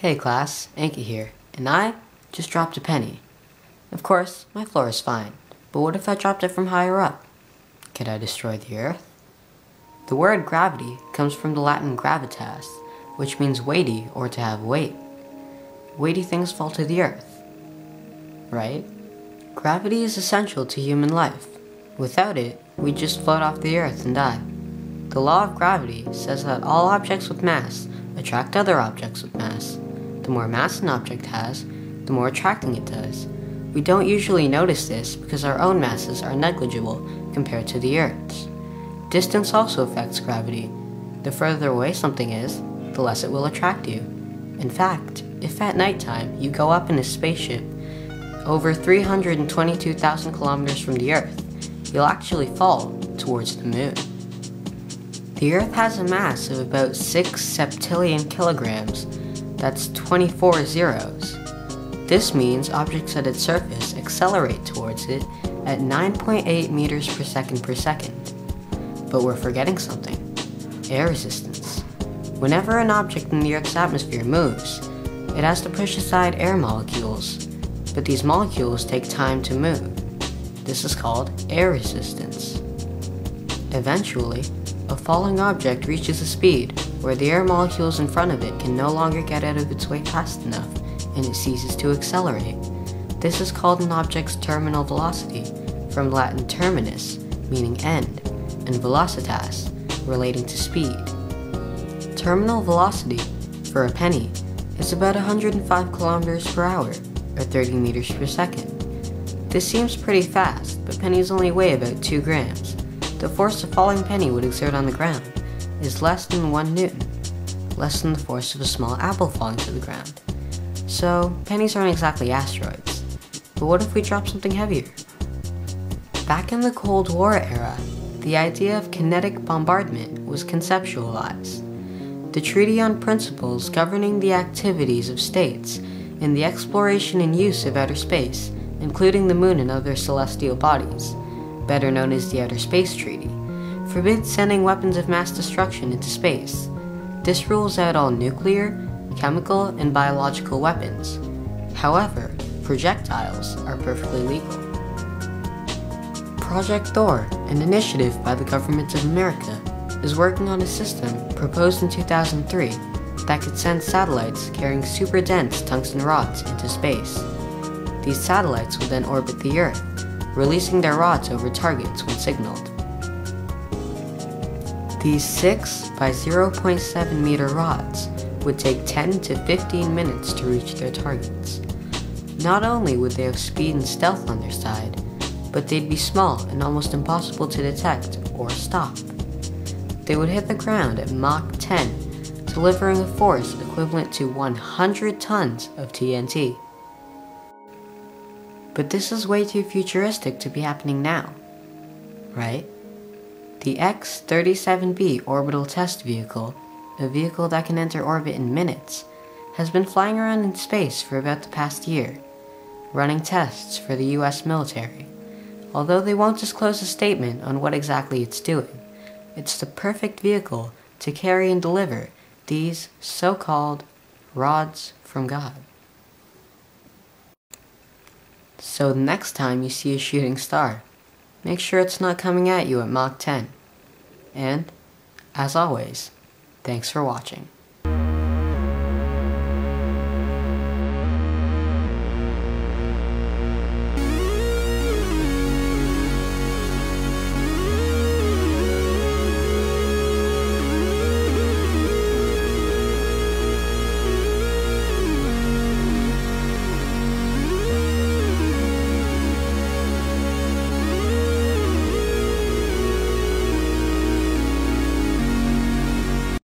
Hey class, Anki here, and I just dropped a penny. Of course, my floor is fine, but what if I dropped it from higher up? Could I destroy the Earth? The word gravity comes from the Latin gravitas, which means weighty or to have weight. Weighty things fall to the Earth, right? Gravity is essential to human life. Without it, we'd just float off the Earth and die. The law of gravity says that all objects with mass attract other objects with mass. The more mass an object has, the more attracting it does. We don't usually notice this because our own masses are negligible compared to the Earth's. Distance also affects gravity. The further away something is, the less it will attract you. In fact, if at nighttime you go up in a spaceship over 322,000 kilometers from the Earth, you'll actually fall towards the moon. The Earth has a mass of about 6 septillion kilograms. That's 24 zeros. This means objects at its surface accelerate towards it at 9.8 meters per second. But we're forgetting something. Air resistance. Whenever an object in the Earth's atmosphere moves, it has to push aside air molecules, but these molecules take time to move. This is called air resistance. Eventually, a falling object reaches a speed where the air molecules in front of it can no longer get out of its way fast enough, and it ceases to accelerate. This is called an object's terminal velocity, from Latin terminus, meaning end, and velocitas, relating to speed. Terminal velocity, for a penny, is about 105 kilometers per hour, or 30 meters per second. This seems pretty fast, but pennies only weigh about 2 grams. The force a falling penny would exert on the ground is less than 1 Newton, less than the force of a small apple falling to the ground. So, pennies aren't exactly asteroids. But what if we drop something heavier? Back in the Cold War era, the idea of kinetic bombardment was conceptualized. The Treaty on Principles governing the activities of states in the exploration and use of outer space, including the moon and other celestial bodies, better known as the Outer Space Treaty, forbids sending weapons of mass destruction into space. This rules out all nuclear, chemical, and biological weapons. However, projectiles are perfectly legal. Project Thor, an initiative by the government of America, is working on a system proposed in 2003 that could send satellites carrying super dense tungsten rods into space. These satellites would then orbit the Earth, releasing their rods over targets when signaled. These 6 by 0.7 meter rods would take 10 to 15 minutes to reach their targets. Not only would they have speed and stealth on their side, but they'd be small and almost impossible to detect or stop. They would hit the ground at Mach 10, delivering a force equivalent to 100 tons of TNT. But this is way too futuristic to be happening now, right? The X-37B orbital test vehicle, a vehicle that can enter orbit in minutes, has been flying around in space for about the past year, running tests for the US military. Although they won't disclose a statement on what exactly it's doing, it's the perfect vehicle to carry and deliver these so-called rods from God. So the next time you see a shooting star, make sure it's not coming at you at Mach 10. And, as always, thanks for watching.